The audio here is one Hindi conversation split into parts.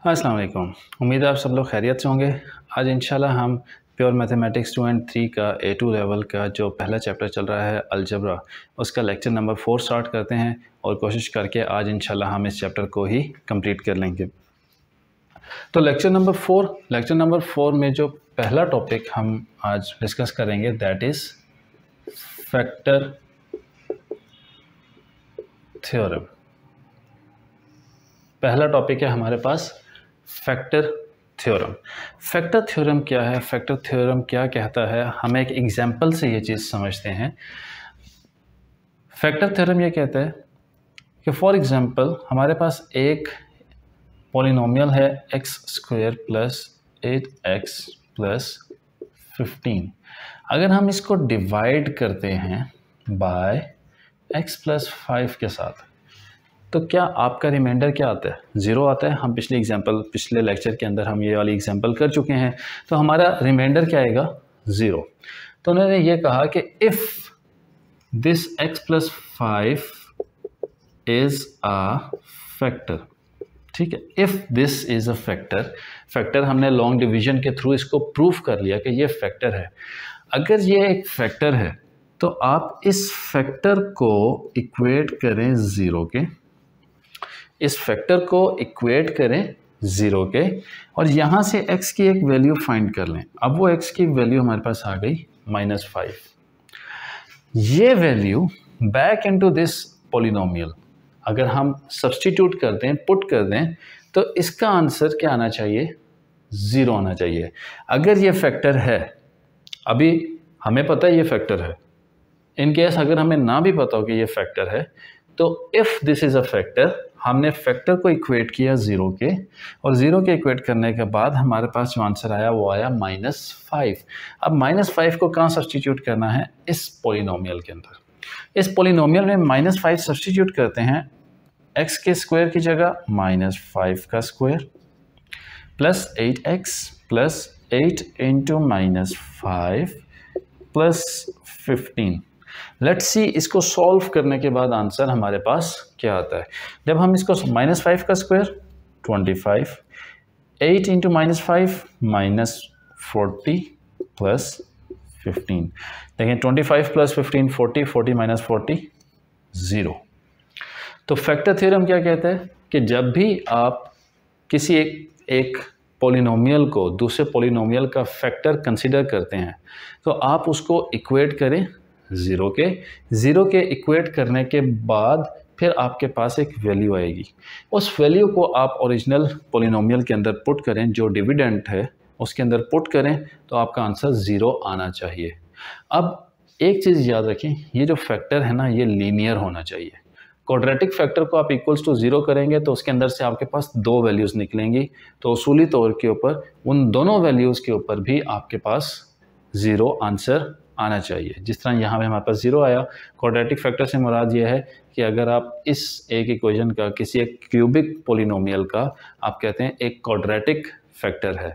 अस्सलाम वालेकुम। उम्मीद है आप सब लोग खैरियत से होंगे। आज इंशाल्लाह हम प्योर मैथमेटिक्स 2 एंड 3 का A2 लेवल का जो पहला चैप्टर चल रहा है अलजबरा, उसका लेक्चर नंबर 4 स्टार्ट करते हैं और कोशिश करके आज इंशाल्लाह हम इस चैप्टर को ही कंप्लीट कर लेंगे। तो लेक्चर नंबर 4 में जो पहला टॉपिक हम आज डिस्कस करेंगे दैट इज़ फैक्टर थ्योरम। पहला टॉपिक है हमारे पास फैक्टर थ्योरम। फैक्टर थ्योरम क्या है, फैक्टर थ्योरम क्या कहता है, हम एक एग्जांपल से ये चीज़ समझते हैं। फैक्टर थ्योरम ये कहता है कि फॉर एग्जांपल हमारे पास एक पॉलिनोमियल है x² प्लस 8x प्लस 15। अगर हम इसको डिवाइड करते हैं बाय x प्लस 5 के साथ तो क्या आपका रिमाइंडर क्या आता है? ज़ीरो आता है। हम पिछले लेक्चर के अंदर हम ये वाली एग्जांपल कर चुके हैं। तो हमारा रिमाइंडर क्या आएगा? ज़ीरो। तो उन्होंने ये कहा कि if this x plus 5 is a factor, ठीक है, if this is a factor हमने लॉन्ग डिवीजन के थ्रू इसको प्रूफ कर लिया कि ये फैक्टर है। अगर ये एक फैक्टर है तो आप इस फैक्टर को इक्वेट करें ज़ीरो के, इस फैक्टर को इक्वेट करें ज़ीरो के और यहाँ से x की एक वैल्यू फाइंड कर लें। अब वो x की वैल्यू हमारे पास आ गई -5। ये value back into this polynomial अगर हम सब्स्टिट्यूट कर दें, पुट कर दें, तो इसका आंसर क्या आना चाहिए? ज़ीरो आना चाहिए। अगर ये फैक्टर है, अभी हमें पता है ये फैक्टर है, इन केस अगर हमें ना भी पता हो कि ये फैक्टर है, तो if this is a factor, हमने फैक्टर को इक्वेट किया ज़ीरो के और ज़ीरो के इक्वेट करने के बाद हमारे पास जो आंसर आया वो आया -5। अब -5 को कहाँ सब्स्टिट्यूट करना है? इस पॉलिनोमियल के अंदर। इस पॉलिनोमियल में -5 सब्स्टिट्यूट करते हैं, x के स्क्वायर की जगह -5 का square plus 8x plus 8 into -5 plus 15। Let's see इसको सॉल्व करने के बाद आंसर हमारे पास क्या आता है। जब हम इसको -5 का स्क्वायर 25, 8 इंटू -5 -40 प्लस 15। देखें 25 प्लस 15 40, 40 माइनस 40 0। तो फैक्टर थ्योरम क्या कहता है कि जब भी आप किसी एक पॉलिनोमियल को दूसरे पॉलिनोमियल का फैक्टर कंसिडर करते हैं तो आप उसको इक्वेट करें ज़ीरो के इक्वेट करने के बाद फिर आपके पास एक वैल्यू आएगी। उस वैल्यू को आप ओरिजिनल पॉलिनोमियल के अंदर पुट करें, जो डिविडेंट है उसके अंदर पुट करें, तो आपका आंसर ज़ीरो आना चाहिए। अब एक चीज़ याद रखें, ये जो फैक्टर है ना, ये लीनियर होना चाहिए। क्वाड्रेटिक फैक्टर को आप इक्वल्स टू ज़ीरो करेंगे तो उसके अंदर से आपके पास दो वैल्यूज़ निकलेंगी, तो उसूली तौर के ऊपर उन दोनों वैल्यूज़ के ऊपर भी आपके पास ज़ीरो आंसर आना चाहिए। जिस तरह यहाँ पे हमारे पास ज़ीरो आया, क्वाड्रेटिक फैक्टर से मुराद ये है कि अगर आप इस एक इक्वेशन का किसी एक क्यूबिक पॉलिनोमियल का आप कहते हैं एक क्वाड्रेटिक फैक्टर है,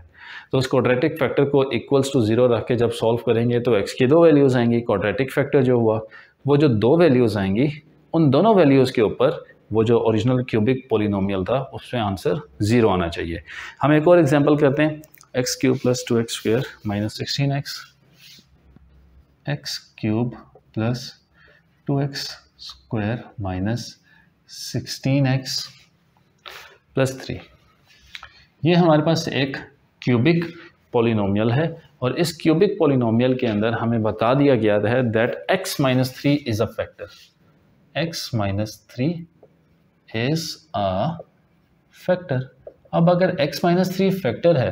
तो उस क्वाड्रेटिक फैक्टर को इक्वल्स टू ज़ीरो रख के जब सॉल्व करेंगे तो x की दो वैल्यूज़ आएंगी। क्वाड्रेटिक फैक्टर जो हुआ वो जो दो वैल्यूज़ आएंगी, उन दोनों वैल्यूज़ के ऊपर वो जो ओरिजिनल क्यूबिक पॉलिनोमियल था उसमें आंसर ज़ीरो आना चाहिए। हम एक और एग्जांपल करते हैं, x³ plus 2x² minus 16x, x³ plus 2x² minus 16x plus 3। ये हमारे पास एक क्यूबिक पॉलिनोमियल है और इस क्यूबिक पॉलिनोमियल के अंदर हमें बता दिया गया है that x minus 3 is a factor. x minus 3 is a factor. अब अगर x माइनस 3 फैक्टर है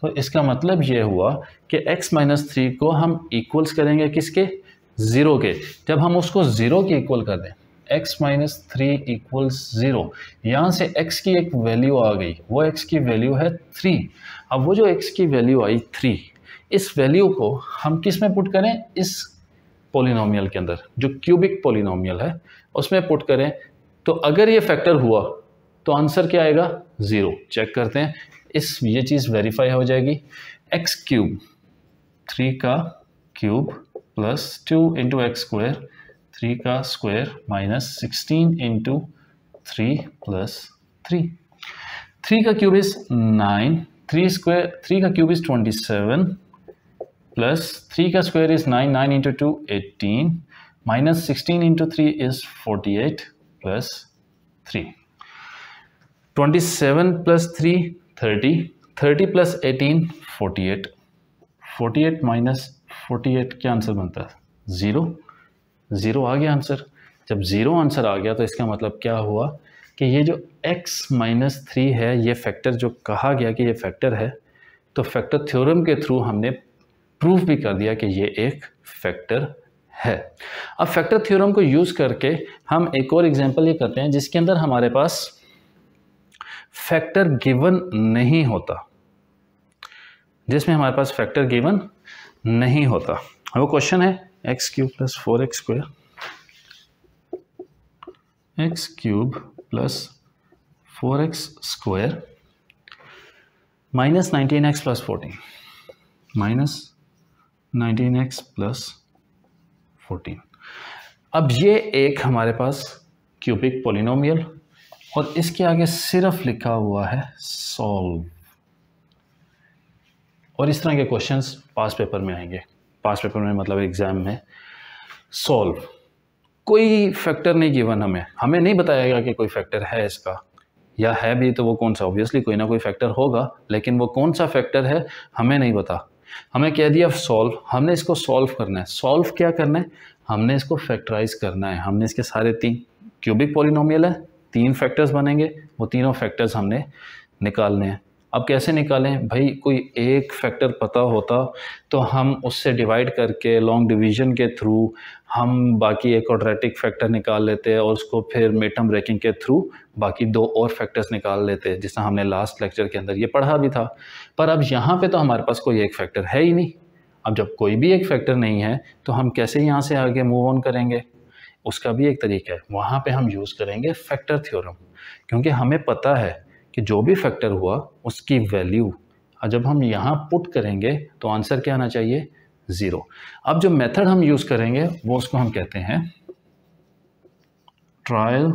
तो इसका मतलब ये हुआ कि x माइनस 3 को हम इक्वल्स करेंगे किसके? ज़ीरो के। जब हम उसको ज़ीरो के इक्वल कर दें, x माइनस 3 इक्वल्स ज़ीरो, यहाँ से x की एक वैल्यू आ गई, वो x की वैल्यू है 3। अब वो जो x की वैल्यू आई 3, इस वैल्यू को हम किस में पुट करें? इस पॉलिनोमियल के अंदर, जो क्यूबिक पॉलिनोमियल है उसमें पुट करें। तो अगर ये फैक्टर हुआ तो आंसर क्या आएगा? ज़ीरो। चेक करते हैं, ये चीज़ वेरीफाई हो जाएगी। x³ 3 का क्यूब प्लस 2 इंटू x² 3 का स्क्वायर माइनस 16 इंटू 3 प्लस 3। 3 का क्यूब इज 9, 3 का क्यूब इज 27 प्लस 3 का square is 9, 9 into 2 18 minus 16 into 3 is 48 plus 3, 27 plus 3 30, 30 plus 18 48, 48 minus 48 क्या आंसर बनता है? 0, 0 आ गया आंसर। जब 0 आंसर आ गया तो इसका मतलब क्या हुआ कि ये जो x माइनस 3 है, ये फैक्टर जो कहा गया कि ये फैक्टर है, तो फैक्टर थ्योरम के थ्रू हमने प्रूफ भी कर दिया कि ये एक फैक्टर है। अब फैक्टर थ्योरम को यूज़ करके हम एक और एग्जांपल ये करते हैं जिसके अंदर हमारे पास फैक्टर गिवन नहीं होता, जिसमें हमारे पास फैक्टर गिवन नहीं होता। वो क्वेश्चन है x cube plus 4x square, x cube plus 4x square minus 19x plus 14, minus 19x plus 14। अब ये एक हमारे पास क्यूबिक पॉलिनोमियल और इसके आगे सिर्फ लिखा हुआ है सॉल्व। और इस तरह के क्वेश्चंस पास पेपर में आएंगे। पास पेपर में मतलब एग्जाम में सॉल्व, कोई फैक्टर नहीं गिवन, हमें नहीं बताया कि कोई फैक्टर है इसका, या है भी तो वो कौन सा, ऑब्वियसली कोई ना कोई फैक्टर होगा, लेकिन वो कौन सा फैक्टर है हमें नहीं पता। हमें कह दिया सॉल्व, हमने इसको सॉल्व करना है। सॉल्व क्या करना है? हमने इसको फैक्टराइज करना है। हमने इसके सारे 3 क्यूबिक पॉलिनोमियल है, 3 फैक्टर्स बनेंगे, वो तीनों फैक्टर्स हमने निकालने हैं। अब कैसे निकालें भाई? कोई एक फैक्टर पता होता तो हम उससे डिवाइड करके लॉन्ग डिवीजन के थ्रू हम बाकी एक क्वाड्रेटिक फैक्टर निकाल लेते हैं और उसको फिर मेटम ब्रेकिंग के थ्रू बाकी 2 और फैक्टर्स निकाल लेते हैं, जिससे हमने लास्ट लेक्चर के अंदर ये पढ़ा भी था। पर अब यहाँ पे तो हमारे पास कोई एक फैक्टर है ही नहीं। अब जब कोई भी एक फैक्टर नहीं है तो हम कैसे यहाँ से आगे मूव ऑन करेंगे? उसका भी एक तरीका है, वहाँ पे हम यूज़ करेंगे फैक्टर थ्योरम, क्योंकि हमें पता है कि जो भी फैक्टर हुआ उसकी वैल्यू जब हम यहाँ पुट करेंगे तो आंसर क्या आना चाहिए? 0। अब जो मेथड हम यूज़ करेंगे वो उसको हम कहते हैं ट्रायल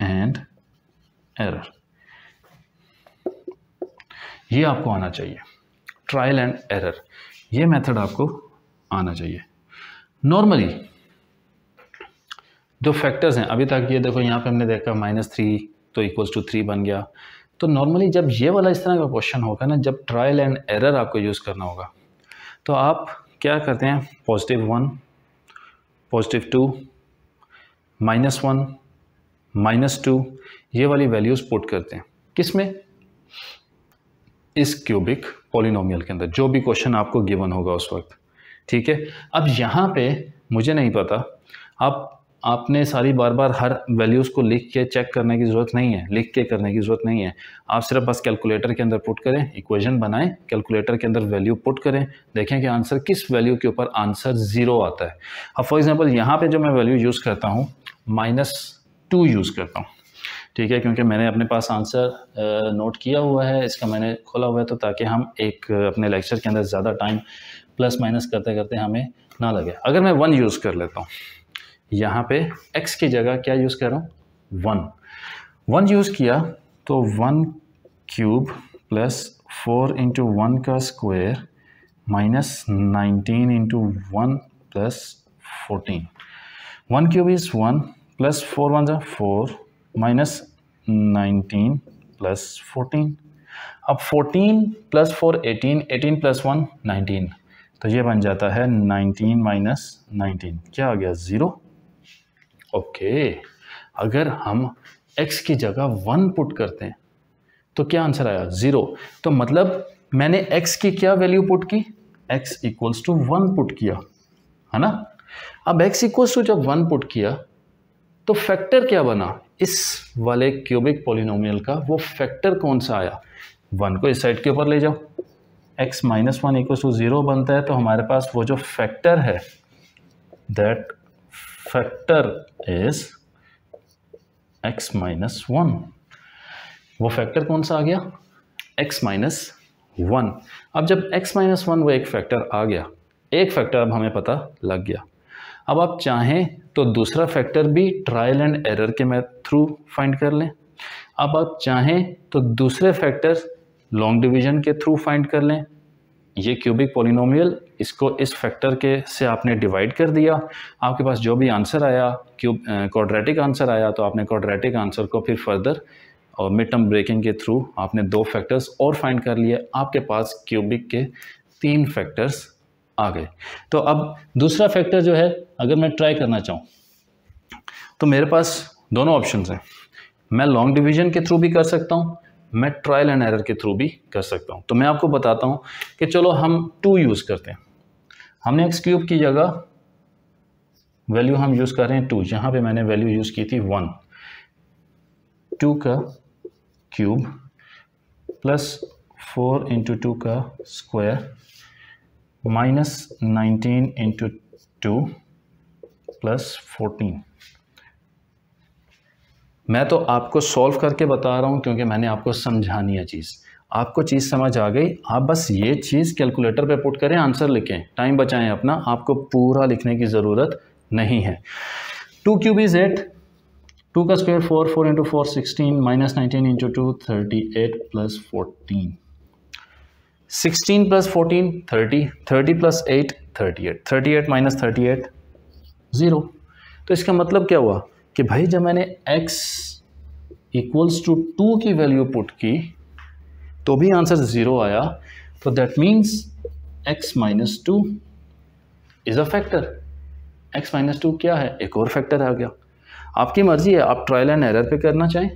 एंड एरर। ये आपको आना चाहिए, ट्रायल एंड एरर, ये मेथड आपको आना चाहिए। नॉर्मली जो फैक्टर्स हैं अभी तक, ये देखो यहाँ पे हमने देखा -3 तो इक्वल्स टू 3 बन गया। तो नॉर्मली जब ये वाला इस तरह का क्वेश्चन होगा ना, जब ट्रायल एंड एरर आपको यूज़ करना होगा, तो आप क्या करते हैं? +1, +2, -1, -2 ये वाली वैल्यूज़ पुट करते हैं। किस में? इस क्यूबिक पॉलिनोमियल के अंदर, जो भी क्वेश्चन आपको गिवन होगा उस वक्त। ठीक है। अब यहाँ पे मुझे नहीं पता, आपने सारी बार बार हर वैल्यूज़ को लिख के चेक करने की ज़रूरत नहीं है, लिख के करने की ज़रूरत नहीं है। आप सिर्फ बस कैलकुलेटर के अंदर पुट करें, इक्वेशन बनाएं, कैलकुलेटर के अंदर वैल्यू पुट करें, देखें कि आंसर किस वैल्यू के ऊपर आंसर 0 आता है। अब फॉर एग्जांपल यहाँ पे जो मैं वैल्यू यूज़ करता हूँ -2 यूज़ करता हूँ, ठीक है, क्योंकि मैंने अपने पास आंसर नोट किया हुआ है, इसका मैंने खोला हुआ है, तो ताकि हम एक अपने लेक्चर के अंदर ज़्यादा टाइम प्लस माइनस करते करते हमें ना लगे। अगर मैं 1 यूज़ कर लेता हूँ, यहाँ पे x की जगह क्या यूज़ कर रहा हूँ? 1 यूज़ किया तो 1 क्यूब प्लस 4 इंटू 1 का square minus 19 into 1 plus 14। 1 cube is 1 plus 4 1 जा 4 माइनस 19 प्लस 14। अब 14 प्लस 4 18, 18 प्लस 1 19, तो ये बन जाता है 19 माइनस 19, क्या आ गया? 0। ओके, अगर हम x की जगह 1 पुट करते हैं तो क्या आंसर आया? 0। तो मतलब मैंने x की क्या वैल्यू पुट की? x इक्वल्स टू 1 पुट किया, है ना। अब x इक्वल्स टू जब 1 पुट किया तो फैक्टर क्या बना इस वाले क्यूबिक पॉलिनोमियल का? वो फैक्टर कौन सा आया? 1 को इस साइड के ऊपर ले जाओ, x माइनस 1 इक्वल्स टू 0 बनता है, तो हमारे पास वो जो फैक्टर है, that factor is x minus 1। वो फैक्टर कौन सा आ गया? x minus 1। अब जब x माइनस 1 वो एक फैक्टर आ गया, एक फैक्टर अब हमें पता लग गया। अब आप चाहें तो दूसरा फैक्टर भी ट्रायल एंड एरर के थ्रू फाइंड कर लें। अब आप चाहें तो दूसरे फैक्टर लॉन्ग डिवीजन के थ्रू फाइंड कर लें। ये क्यूबिक पॉलिनोमियल, इसको इस फैक्टर के से आपने डिवाइड कर दिया, आपके पास जो भी आंसर आया क्वाड्रेटिक आंसर आया, तो आपने क्वाड्रेटिक आंसर को फिर फर्दर और मिड टर्म ब्रेकिंग के थ्रू आपने 2 फैक्टर्स और फाइंड कर लिए, आपके पास क्यूबिक के 3 फैक्टर्स आ गए। तो अब दूसरा फैक्टर जो है अगर मैं ट्राई करना चाहूँ तो मेरे पास दोनों ऑप्शंस हैं। मैं लॉन्ग डिवीजन के थ्रू भी कर सकता हूँ, मैं ट्रायल एंड एरर के थ्रू भी कर सकता हूँ। तो मैं आपको बताता हूँ कि चलो हम 2 यूज़ करते हैं। हमने एक्स क्यूब की जगह वैल्यू हम यूज़ कर रहे हैं 2, जहाँ पे मैंने वैल्यू यूज़ की थी 1। 2 का क्यूब प्लस 4 इंटू 2 का स्क्वायर माइनस 19 इंटू 2 प्लस 14। मैं तो आपको सॉल्व करके बता रहा हूँ क्योंकि मैंने आपको समझानी है चीज़। आपको चीज़ समझ आ गई, आप बस ये चीज़ कैलकुलेटर पे पुट करें, आंसर लिखें, टाइम बचाएं अपना, आपको पूरा लिखने की ज़रूरत नहीं है। 2 क्यूब इज़ 8, 2 का square 4, 4 into 4 16, minus 19 into 2 38 plus 14, 16 plus 14 30, 30 plus 8 38, 38 minus 38 0। तो इसका मतलब क्या हुआ कि भाई जब मैंने x इक्वल्स टू 2 की वैल्यू पुट की तो भी आंसर 0 आया, तो that means x minus 2 is a factor. x minus 2 क्या है? एक और फैक्टर आ गया। आपकी मर्जी है, आप ट्रायल एंड एरर पे करना चाहें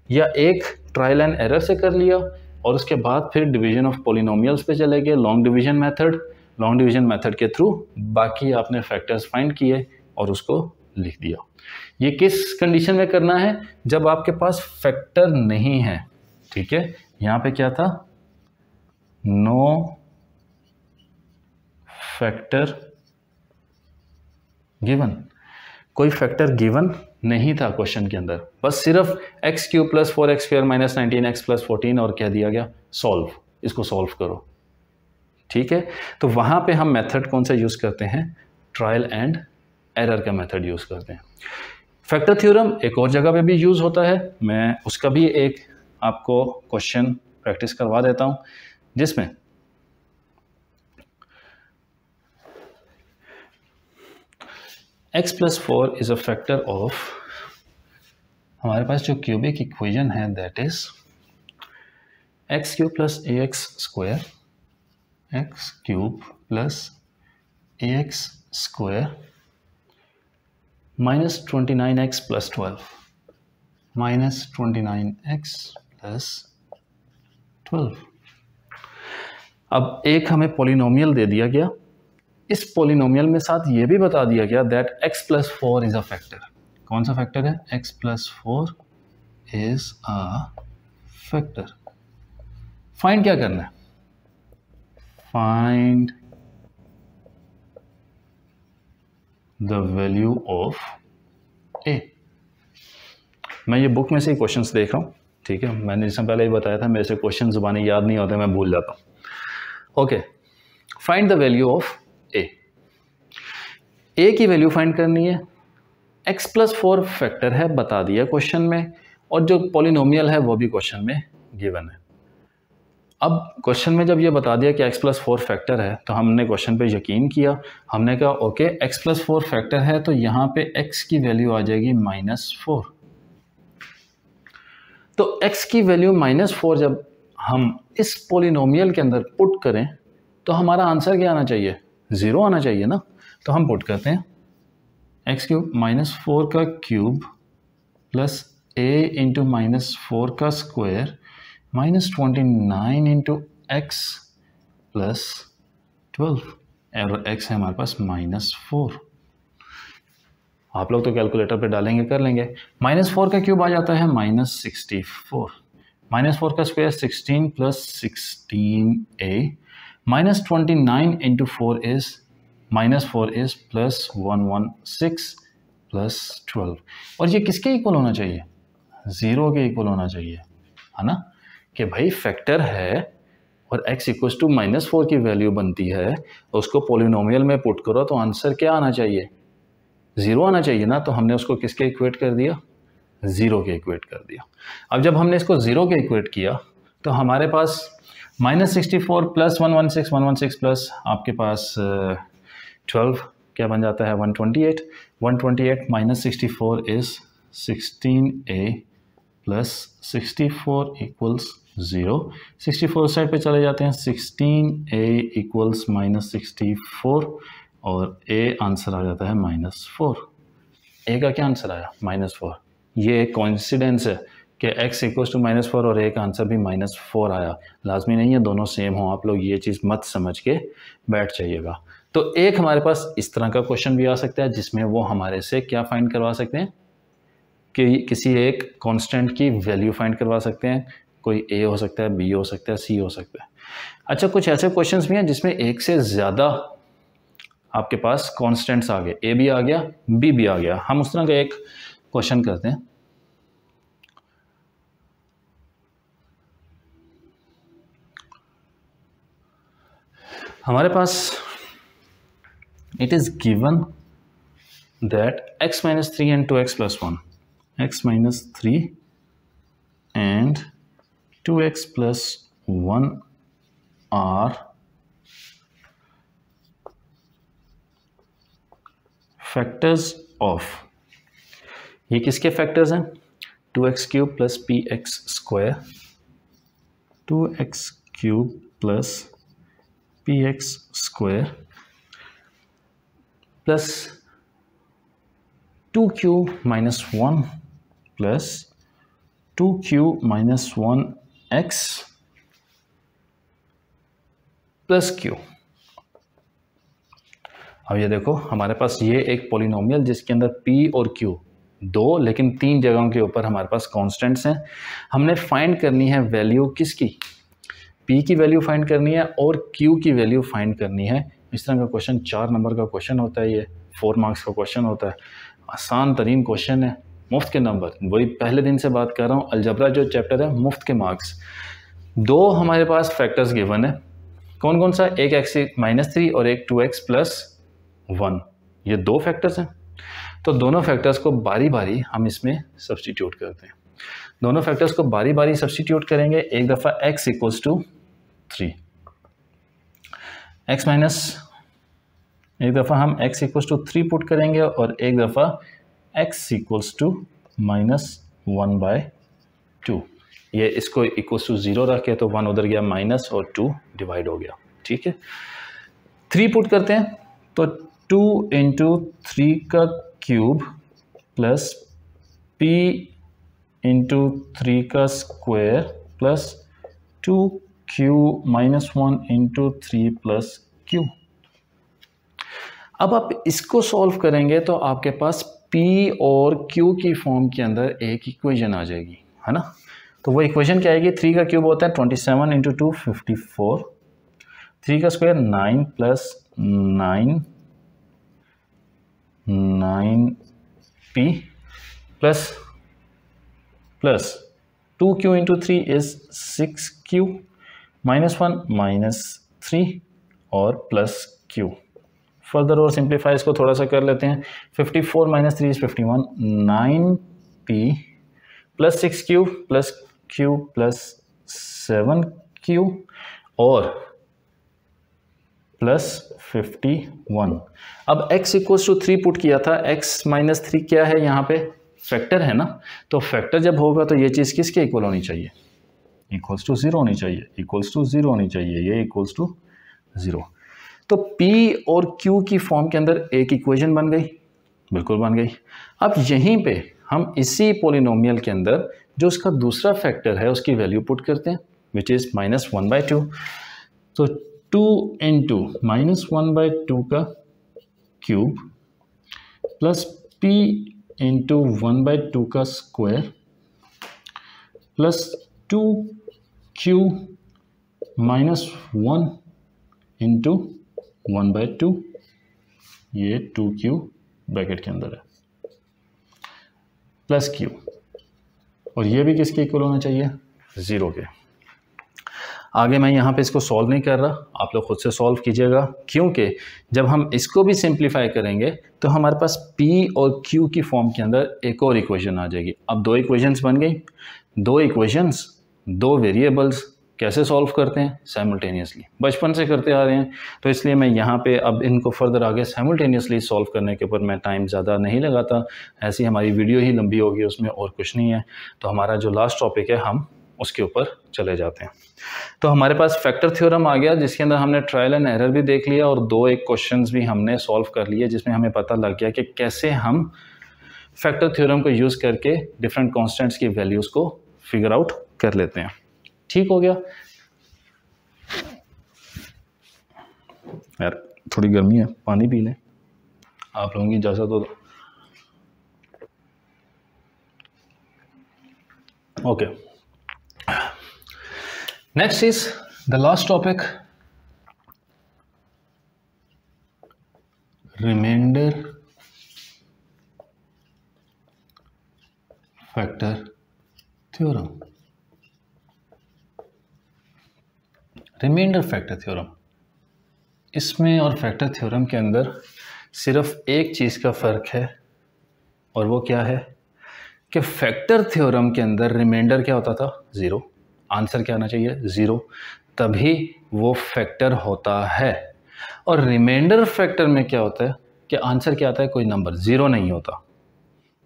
या एक ट्रायल एंड एरर से कर लिया और उसके बाद फिर डिवीजन ऑफ पॉलिनोमियल्स पे चले गए, long division method. Long division method के थ्रू बाकी आपने फैक्टर्स फाइंड किए और उसको लिख दिया। ये किस कंडीशन में करना है? जब आपके पास फैक्टर नहीं है, ठीक है। यहां पे क्या था? No factor given. कोई फैक्टर गिवन नहीं था क्वेश्चन के अंदर, बस सिर्फ x cube plus 4x square minus 19x plus 14 और कह दिया गया सॉल्व, इसको सॉल्व करो, ठीक है। तो वहां पे हम मेथड कौन सा यूज करते हैं? ट्रायल एंड एरर का मेथड यूज करते हैं। फैक्टर थ्योरम एक और जगह पे भी यूज होता है, मैं उसका भी एक आपको क्वेश्चन प्रैक्टिस करवा देता हूं, जिसमें x plus 4 is a factor of, हमारे पास जो क्यूबिक इक्वेशन है that is x cube plus A x square, x cube plus A x square minus 29x plus 12, minus 29x plus 12। अब एक हमें पॉलिनोमियल दे दिया गया, इस पॉलिनोमियल में साथ ये भी बता दिया गया that x plus 4 is a factor. कौन सा फैक्टर है? x plus 4 is a factor. Find क्या करना है? Find the value of a। मैं ये बुक में से ही क्वेश्चंस देख रहा हूँ, ठीक है। मैंने इससे पहले ही बताया था मेरे से क्वेश्चन ज़ुबानी याद नहीं होते, मैं भूल जाता हूँ। Okay, find the value of a। a की वैल्यू फाइंड करनी है। x प्लस 4 फैक्टर है, बता दिया क्वेश्चन में, और जो पॉलिनोमियल है वो भी क्वेश्चन में गिवन है। अब क्वेश्चन में जब ये बता दिया कि x प्लस 4 फैक्टर है तो हमने क्वेश्चन पे यकीन किया, हमने कहा ओके x प्लस 4 फैक्टर है तो यहाँ पे x की वैल्यू आ जाएगी -4। तो x की वैल्यू -4 जब हम इस पॉलिनोमियल के अंदर पुट करें तो हमारा आंसर क्या आना चाहिए? 0 आना चाहिए ना। तो हम पुट करते हैं x क्यूब -4 का क्यूब प्लस a इंटू -4 का square minus 29 into x plus 12, और x है हमारे पास -4। आप लोग तो कैलकुलेटर पे डालेंगे, कर लेंगे। -4 का क्यूब आ जाता है -64, -4 का square 16 plus 16a, -29 into 4 is -4 is plus 116 plus 12। और ये किसके इक्वल होना चाहिए? 0 के इक्वल होना चाहिए, है ना। कि भाई फैक्टर है और x इक्वल्स टू -4 की वैल्यू बनती है, उसको पॉलिनोमियल में पुट करो तो आंसर क्या आना चाहिए? 0 आना चाहिए ना। तो हमने उसको किसके इक्वेट कर दिया? ज़ीरो के इक्वेट कर दिया। अब जब हमने इसको ज़ीरो के इक्वेट किया तो हमारे पास -64 प्लस 116 प्लस आपके पास 12 क्या बन जाता है 128। 128 minus 64 is 16a plus 64 equals 0। 64 side पे चले जाते हैं, 16a इक्वल्स -64 और a आंसर आ जाता है -4। a का क्या आंसर आया -4। ये एक कोइंसिडेंस है कि x इक्वल्स टू -4 और a का आंसर भी -4 आया। लाजमी नहीं है दोनों सेम हो, आप लोग ये चीज़ मत समझ के बैठ जाइएगा। तो एक हमारे पास इस तरह का क्वेश्चन भी आ सकता है जिसमें वो हमारे से क्या फाइंड करवा सकते हैं कि किसी एक कांस्टेंट की वैल्यू फाइंड करवा सकते हैं। कोई a हो सकता है, b हो सकता है, c हो सकता है। अच्छा, कुछ ऐसे क्वेश्चंस भी हैं जिसमें एक से ज़्यादा आपके पास कांस्टेंट्स आ गए, a भी आ गया, b भी आ गया। हम उस तरह का एक क्वेश्चन करते हैं। हमारे पास it is given that x minus 3 and 2x plus 1, x minus 3 and 2x plus 1 are factors of, ये किसके फैक्टर्स हैं? 2x cube plus px square, 2x cube plus px square plus 2q minus 1 plus 2q minus 1x plus q। अब ये देखो हमारे पास ये एक पॉलिनोमियल जिसके अंदर p और q दो लेकिन तीन जगहों के ऊपर हमारे पास कांस्टेंट्स हैं। हमने फाइंड करनी है वैल्यू किसकी? p की वैल्यू फाइंड करनी है और q की वैल्यू फाइंड करनी है। इस तरह का क्वेश्चन 4 नंबर का क्वेश्चन होता है, ये 4 मार्क्स का क्वेश्चन होता है। आसान तरीन क्वेश्चन है, मुफ्त के नंबर। वही पहले दिन से बात कर रहा हूँ, अलजबरा जो चैप्टर है मुफ्त के मार्क्स। दो हमारे पास फैक्टर्स गिवन है, कौन कौन सा? एक x -3 और एक 2x प्लस 1, ये दो फैक्टर्स हैं। तो दोनों फैक्टर्स को बारी बारी हम इसमें सब्सटीट्यूट करते हैं। दोनों फैक्टर्स को बारी बारी सब्सटीट्यूट करेंगे। एक दफ़ा x equals to 3, x minus, एक दफ़ा हम x इक्वल्स टू 3 पुट करेंगे और एक दफ़ा x इक्वल्स टू -1/2। ये इसको इक्वल्स टू 0 रखे तो 1 उधर गया माइनस और 2 डिवाइड हो गया। ठीक है, 3 पुट करते हैं तो 2 इंटू 3 का क्यूब प्लस p इंटू 3 का square plus 2q minus 1 into 3 plus q। अब आप इसको सॉल्व करेंगे तो आपके पास p और q की फॉर्म के अंदर एक इक्वेशन आ जाएगी, है ना। तो वो इक्वेशन क्या आएगी? 3 का क्यूब होता है 27 इंटू 2 54, 3 का square 9 plus 9p plus 2q into 3 is 6q minus 1 minus 3 और प्लस q। फर्दर और सिंप्लीफाई इसको थोड़ा सा कर लेते हैं। 54 minus 3 is 51, 9p plus 6q plus q plus 7q और प्लस 51। अब x इक्वल्स टू 3 पुट किया था, x माइनस 3 क्या है यहाँ पे? फैक्टर है ना। तो फैक्टर जब होगा तो ये चीज़ किसके इक्वल होनी चाहिए? इक्वल्स टू 0 होनी चाहिए, इक्वल्स टू 0 होनी चाहिए, ये इक्वल्स टू 0। तो p और q की फॉर्म के अंदर एक इक्वेशन बन गई, बिल्कुल बन गई। अब यहीं पे हम इसी पॉलिनोमियल के अंदर जो उसका दूसरा फैक्टर है उसकी वैल्यू पुट करते हैं, विच इज़ -1/2। तो 2 इंटू -1/2 का क्यूब प्लस p इंटू 1/2 का square plus 2q minus 1 into 1/2, ये 2q ब्रैकेट के अंदर है प्लस q, और ये भी किसके इक्वल होना चाहिए? 0 के। आगे मैं यहाँ पे इसको सॉल्व नहीं कर रहा, आप लोग खुद से सॉल्व कीजिएगा, क्योंकि जब हम इसको भी सिंप्लीफाई करेंगे तो हमारे पास P और Q की फॉर्म के अंदर एक और इक्वेशन आ जाएगी। अब 2 इक्वेशंस बन गई, 2 इक्वेशंस 2 वेरिएबल्स, कैसे सॉल्व करते हैं? साइमल्टेनियसली, बचपन से करते आ रहे हैं, तो इसलिए मैं यहाँ पे अब इनको फर्दर आगे साइमल्टेनियसली सॉल्व करने के ऊपर मैं टाइम ज़्यादा नहीं लगाता, ऐसी हमारी वीडियो ही लंबी होगी, उसमें और कुछ नहीं है। तो हमारा जो लास्ट टॉपिक है हम उसके ऊपर चले जाते हैं। तो हमारे पास फैक्टर थ्योरम आ गया, जिसके अंदर हमने ट्रायल एंड एरर भी देख लिया और 2 एक क्वेश्चंस भी हमने सॉल्व कर लिए, जिसमें हमें पता लग गया कि कैसे हम फैक्टर थ्योरम को यूज़ करके डिफरेंट कॉन्स्टेंट्स की वैल्यूज़ को फिगर आउट कर लेते हैं। ठीक हो गया यार, थोड़ी गर्मी है, पानी पी लें, आप लोगों की इजाज़त हो तो। Okay, next is the last topic, remainder factor theorem. Remainder factor theorem, इसमें और फैक्टर थ्योरम के अंदर सिर्फ एक चीज़ का फ़र्क है, और वो क्या है कि फैक्टर थ्योरम के अंदर रिमाइंडर क्या होता था? 0। आंसर क्या आना चाहिए? 0, तभी वो फैक्टर होता है। और रिमाइंडर फैक्टर में क्या होता है कि आंसर क्या आता है? कोई नंबर, 0 नहीं होता।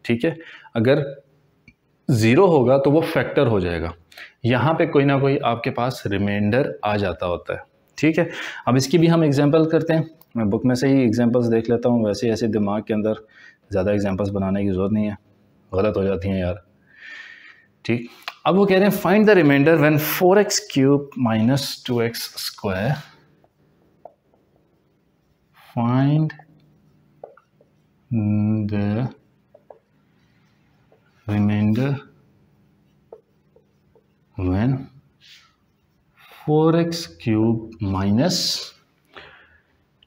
ठीक है, अगर 0 होगा तो वो फैक्टर हो जाएगा, यहाँ पे कोई ना कोई आपके पास रिमाइंडर आ जाता होता है। ठीक है, अब इसकी भी हम एग्जांपल करते हैं, मैं बुक में से ही एग्जांपल्स देख लेता हूँ, वैसे ऐसे दिमाग के अंदर ज़्यादा एग्जांपल्स बनाने की ज़रूरत नहीं है, गलत हो जाती हैं यार। ठीक, अब वो कह रहे हैं find the remainder when 4x cube minus 2x square, find the remainder when 4x cube minus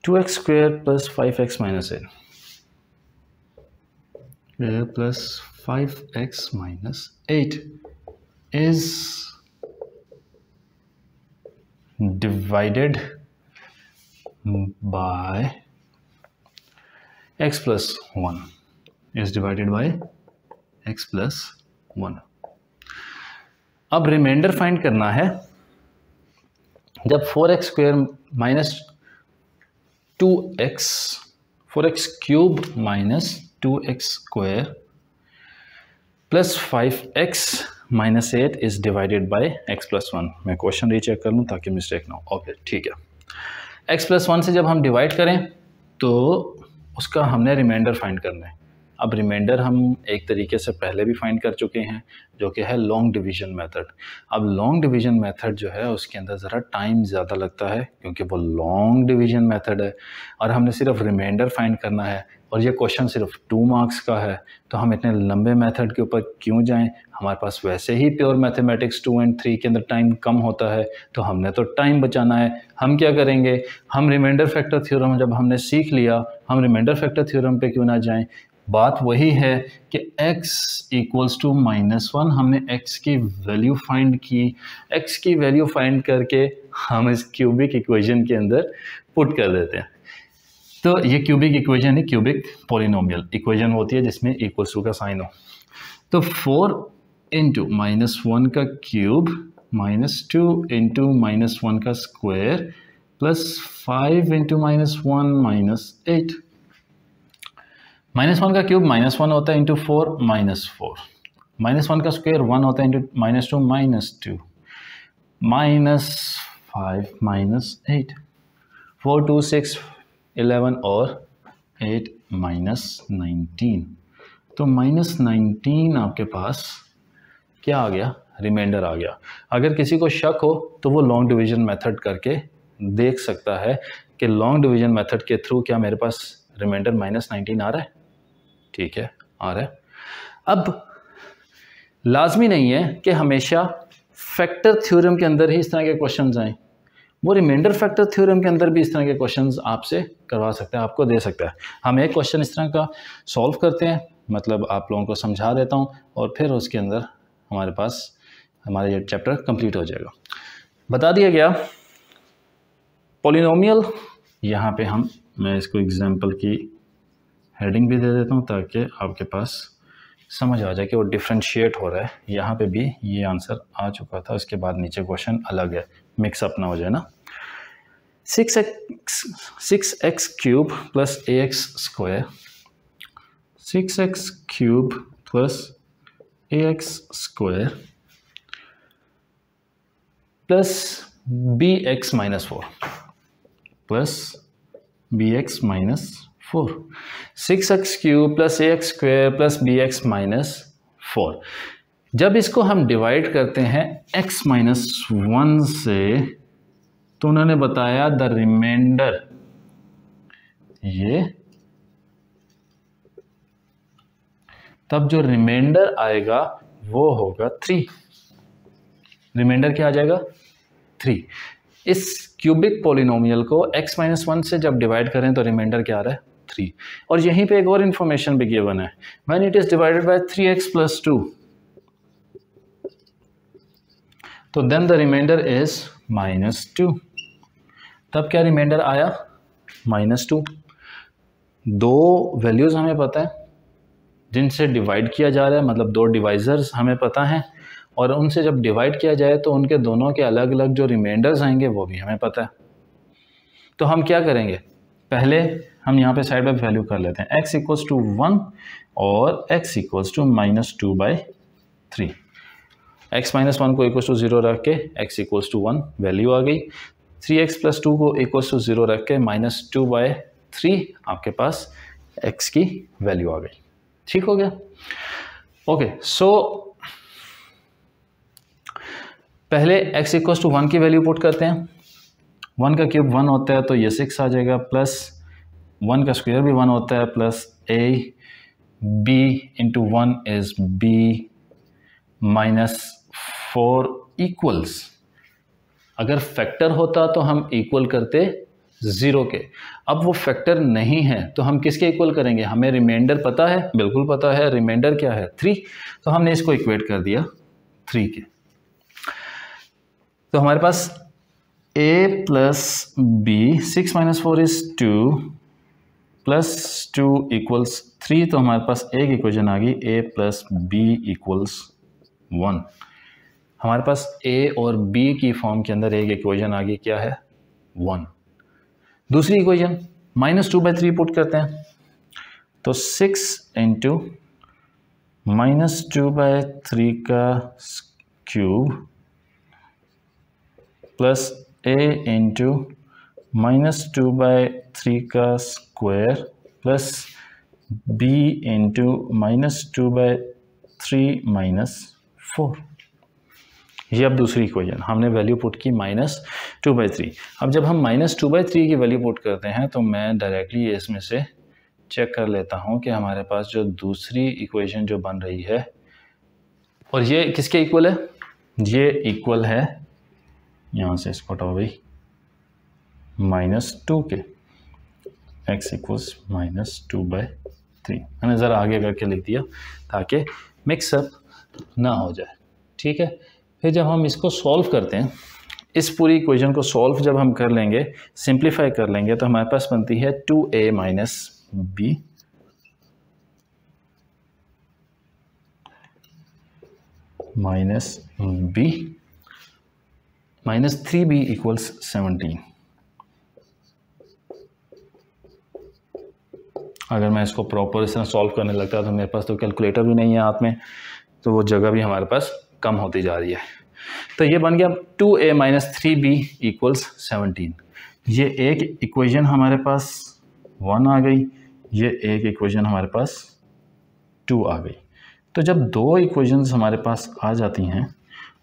2x square plus 5x minus 8 plus 5x minus 8 is divided by x plus 1, is divided by x plus 1। अब रिमाइंडर फाइंड करना है जब 4x square minus 2x, 4x cube minus 2x square plus 5x minus 8 is divided by x plus 1। मैं क्वेश्चन रीचेक कर लूँ ताकि मिस्टेक ना हो। ओके ठीक है, x प्लस 1 से जब हम डिवाइड करें तो उसका हमने रिमाइंडर फाइंड करना है। अब रिमाइंडर हम एक तरीके से पहले भी फाइंड कर चुके हैं, जो कि है लॉन्ग डिवीजन मेथड। अब लॉन्ग डिवीजन मेथड जो है उसके अंदर ज़रा टाइम ज़्यादा लगता है, क्योंकि वो लॉन्ग डिवीजन मेथड है और हमने सिर्फ रिमाइंडर फाइंड करना है, और ये क्वेश्चन सिर्फ 2 मार्क्स का है, तो हम इतने लंबे मेथड के ऊपर क्यों जाएं? हमारे पास वैसे ही प्योर मैथमेटिक्स 2 और 3 के अंदर टाइम कम होता है, तो हमने तो टाइम बचाना है। हम क्या करेंगे, हम रिमाइंडर फैक्टर थ्योरम जब हमने सीख लिया, हम रिमाइंडर फैक्टर थ्योरम पे क्यों ना जाएं? बात वही है कि x इक्वल्स टू -1, हमने x की वैल्यू फाइंड की, x की वैल्यू फाइंड करके हम इस क्यूबिक इक्वेशन के अंदर पुट कर देते हैं। तो ये क्यूबिक इक्वेशन है, क्यूबिक पॉलिनोमियल इक्वेशन होती है जिसमें इक्वल्स टू का साइन हो। तो 4 इंटू -1 का क्यूब -2 इंटू -1 का स्क्वायर प्लस 5 इंटू -1 -8। -1 का क्यूब -1 होता है इंटू 4 -4, -1 का स्क्वायर 1 होता है इंटू -2 -2, -5 -8, 4 2 6 11 और 8 -19। तो -19 आपके पास क्या आ गया? रिमाइंडर आ गया। अगर किसी को शक हो तो वो लॉन्ग डिवीजन मेथड करके देख सकता है कि लॉन्ग डिवीजन मेथड के थ्रू क्या मेरे पास रिमाइंडर -19 आ रहा है। ठीक है, आ रहा है। अब लाजमी नहीं है कि हमेशा फैक्टर थ्योरम के अंदर ही इस तरह के क्वेश्चंस आएँ, वो रिमाइंडर फैक्टर थ्योरम के अंदर भी इस तरह के क्वेश्चंस आपसे करवा सकता है, आपको दे सकता है। हम एक क्वेश्चन इस तरह का सॉल्व करते हैं, मतलब आप लोगों को समझा देता हूँ, और फिर उसके अंदर हमारे पास हमारा ये चैप्टर कंप्लीट हो जाएगा। बता दिया गया। पॉलिनोमियल, यहाँ पे मैं इसको एग्जाम्पल की हेडिंग भी दे देता हूँ ताकि आपके पास समझ आ जाए कि वो डिफ्रेंशिएट हो रहा है। यहाँ पे भी ये आंसर आ चुका था, उसके बाद नीचे क्वेश्चन अलग है, मिक्सअप ना हो जाए ना। 6x cube plus ax square, 6x cube plus ax square plus bx minus 4 plus bx minus 4, 6x cube plus ax square plus bx minus 4। जब इसको हम डिवाइड करते हैं x माइनस 1 से तो उन्होंने बताया द रिमाइंडर, ये तब जो रिमाइंडर आएगा वो होगा 3। रिमाइंडर क्या आ जाएगा? 3। इस क्यूबिक पॉलिनोमियल को x माइनस 1 से जब डिवाइड करें तो रिमाइंडर क्या आ रहा है? 3। और यहीं पे एक और इंफॉर्मेशन भी गिवन है, when it is divided by 3x plus 2 तो देन द रिमाइंडर इज -2। तब क्या रिमाइंडर आया? -2। दो वैल्यूज हमें पता है जिनसे डिवाइड किया जा रहा है, मतलब दो डिवाइजर्स हमें पता हैं, और उनसे जब डिवाइड किया जाए तो उनके दोनों के अलग अलग जो रिमाइंडर्स आएंगे वो भी हमें पता है। तो हम क्या करेंगे, पहले हम यहाँ पे साइड बाय वैल्यू कर लेते हैं, x इक्वल्स टू 1 और x equals to -2/3। x minus 1 को इक्वल्स टू 0 रख के x इक्वल्स टू 1 वैल्यू आ गई, 3x प्लस 2 को इक्वल्स टू 0 रख के -2/3 आपके पास x की वैल्यू आ गई। ठीक हो गया? ओके, सो पहले x इक्वल्स टू 1 की वैल्यू पुट करते हैं। 1 का क्यूब 1 होता है तो ये 6 आ जाएगा, प्लस 1 का स्क्वायर भी 1 होता है, plus a b into 1 is b -4 equals, अगर फैक्टर होता तो हम इक्वल करते 0 के, अब वो फैक्टर नहीं है तो हम किसके इक्वल करेंगे? हमें रिमाइंडर पता है, बिल्कुल पता है, रिमाइंडर क्या है? 3, तो हमने इसको इक्वेट कर दिया 3 के। तो हमारे पास a plus b, 6 minus 4 is 2 plus 2 equals 3, तो हमारे पास एक इक्वेशन आ गई a प्लस b इक्वल्स 1। हमारे पास a और b की फॉर्म के अंदर एक इक्वेशन आ गई, क्या है? 1। दूसरी इक्वेशन -2/3 पुट करते हैं, तो 6 इंटू -2/3 का क्यूब प्लस a इंटू -2/3 का स्क्वायर प्लस b इंटू -2/3 -4। ये अब दूसरी इक्वेशन हमने वैल्यू पुट की -2/3। अब जब हम -2/3 की वैल्यू पुट करते हैं तो मैं डायरेक्टली इसमें से चेक कर लेता हूँ कि हमारे पास जो दूसरी इक्वेशन जो बन रही है, और ये किसके इक्वल है? ये इक्वल है, यहाँ से इसको हटाओ भाई, -2 के, x इक्वल्स -2/3। मैंने ज़रा आगे करके लिख दिया ताकि मिक्सअप ना हो जाए। ठीक है, फिर जब हम इसको सॉल्व करते हैं, इस पूरी इक्वेशन को सॉल्व जब हम कर लेंगे, सिंप्लीफाई कर लेंगे, तो हमारे पास बनती है 2a minus b minus 3b equals 17। अगर मैं इसको प्रॉपर इस तरह सॉल्व करने लगता तो मेरे पास तो कैलकुलेटर भी नहीं है हाथ में, तो वो जगह भी हमारे पास कम होती जा रही है। तो ये बन गया 2a माइनस 3b इक्वल्स 17। ये एक इक्वेशन हमारे पास 1 आ गई, ये एक इक्वेशन हमारे पास 2 आ गई। तो जब दो इक्वेशंस हमारे पास आ जाती हैं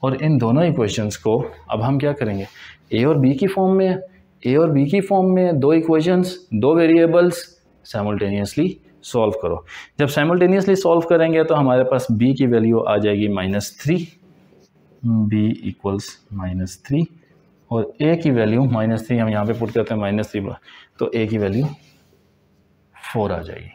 और इन दोनों इक्वेशंस को अब हम क्या करेंगे, a और b की फॉर्म में, a और b की फॉर्म में दो इक्वेशंस, दो वेरिएबल्स, साइमल्टेनियसली सॉल्व करो। जब साइमल्टेनियसली सॉल्व करेंगे तो हमारे पास b की वैल्यू आ जाएगी -3, b इक्वल्स -3, और a की वैल्यू -3 हम यहाँ पे पुट करते हैं -3, तो a की वैल्यू 4 आ जाएगी।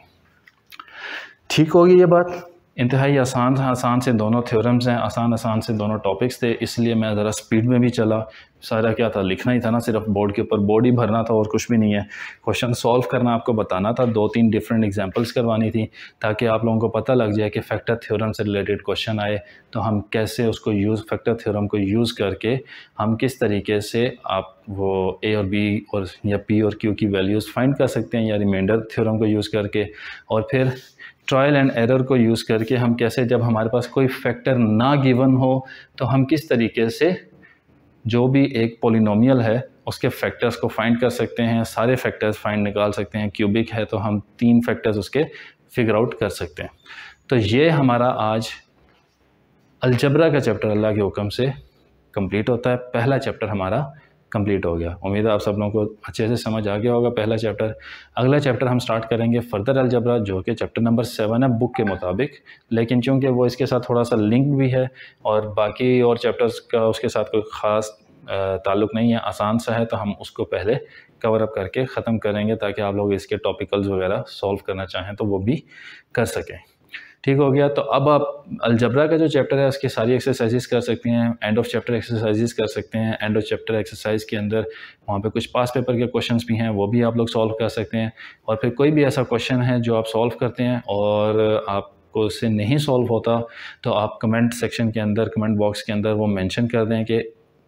ठीक होगी ये बात? इंतहाई आसान से दोनों थ्योरम्स हैं, आसान से दोनों टॉपिक्स थे, इसलिए मैं ज़रा स्पीड में भी चला। सारा क्या था, लिखना ही था ना, सिर्फ बोर्ड के ऊपर बोर्ड ही भरना था और कुछ भी नहीं है। क्वेश्चन सॉल्व करना आपको बताना था, 2-3 डिफरेंट एग्जांपल्स करवानी थी ताकि आप लोगों को पता लग जाए कि फैक्टर थ्योरम से रिलेटेड क्वेश्चन आए तो हम कैसे उसको फैक्टर थ्योरम को यूज़ करके हम किस तरीके से आप वो ए और बी और या पी और क्यू की वैल्यूज़ फाइंड कर सकते हैं या रिमाइंडर थ्योरम को यूज़ करके, और फिर ट्रायल एंड एरर को यूज़ करके हम कैसे, जब हमारे पास कोई फैक्टर ना गिवन हो तो हम किस तरीके से जो भी एक पॉलिनोमियल है उसके फैक्टर्स को फाइंड कर सकते हैं, सारे फैक्टर्स फाइंड निकाल सकते हैं। क्यूबिक है तो हम 3 फैक्टर्स उसके फिगर आउट कर सकते हैं। तो ये हमारा आज अलजबरा का चैप्टर अल्लाह के हुक्म से कंप्लीट होता है। पहला चैप्टर हमारा कंप्लीट हो गया। उम्मीद है आप सब लोगों को अच्छे से समझ आ गया होगा पहला चैप्टर। अगला चैप्टर हम स्टार्ट करेंगे फर्दर अलजबरा, जो कि चैप्टर नंबर 7 है बुक के मुताबिक, लेकिन चूंकि वो इसके साथ थोड़ा सा लिंक भी है और बाकी और चैप्टर्स का उसके साथ कोई ख़ास ताल्लुक़ नहीं है, आसान सा है, तो हम उसको पहले कवर अप करके ख़त्म करेंगे ताकि आप लोग इसके टॉपिकल्स वगैरह सॉल्व करना चाहें तो वो भी कर सकें। ठीक हो गया। तो अब आप अलजबरा का जो चैप्टर है उसकी सारी एक्सरसाइजेस कर सकते हैं, एंड ऑफ चैप्टर एक्सरसाइजेस कर सकते हैं। एंड ऑफ चैप्टर एक्सरसाइज के अंदर वहाँ पे कुछ पास पेपर के क्वेश्चंस भी हैं, वो भी आप लोग सॉल्व कर सकते हैं। और फिर कोई भी ऐसा क्वेश्चन है जो आप सॉल्व करते हैं और आपको उससे नहीं सॉल्व होता तो आप कमेंट सेक्शन के अंदर, कमेंट बॉक्स के अंदर वो मेंशन कर दें कि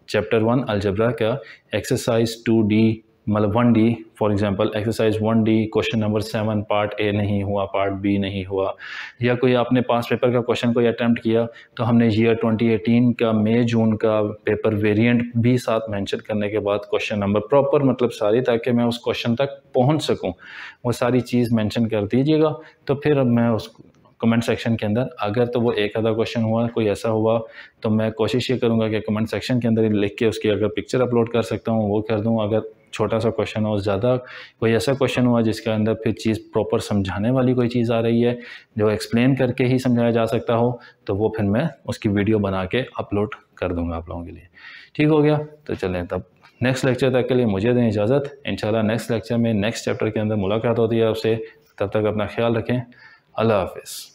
चैप्टर 1 अलजबरा का एक्सरसाइज 2D मतलब 1D, for example exercise 1D question number 7 part A नहीं हुआ, पार्ट बी नहीं हुआ, या कोई आपने पास पेपर का क्वेश्चन कोई अटैम्प्ट किया तो हमने ईयर 2018 का मई जून का पेपर वेरिएंट भी साथ मेंशन करने के बाद क्वेश्चन नंबर प्रॉपर मतलब सारी, ताकि मैं उस क्वेश्चन तक पहुंच सकूं, वो सारी चीज़ मेंशन कर दीजिएगा। तो फिर अब मैं उस कमेंट सेक्शन के अंदर, अगर तो वो एक आधा क्वेश्चन हुआ, कोई ऐसा हुआ, तो मैं कोशिश ये करूँगा कि कमेंट सेक्शन के अंदर लिख के उसकी अगर पिक्चर अपलोड कर सकता हूँ वो कर दूँ। अगर छोटा सा क्वेश्चन हो, ज़्यादा कोई ऐसा क्वेश्चन हुआ जिसके अंदर फिर चीज़ प्रॉपर समझाने वाली कोई चीज़ आ रही है जो एक्सप्लेन करके ही समझाया जा सकता हो, तो वो फिर मैं उसकी वीडियो बना के अपलोड कर दूँगा आप लोगों के लिए। ठीक हो गया। तो चलें तब नेक्स्ट लेक्चर तक के लिए मुझे दें इजाज़त। इंशाल्लाह नेक्स्ट लेक्चर में नेक्स्ट चैप्टर के अंदर मुलाकात होती है आपसे। तब तक अपना ख्याल रखें। अल्लाह हाफ़िज़।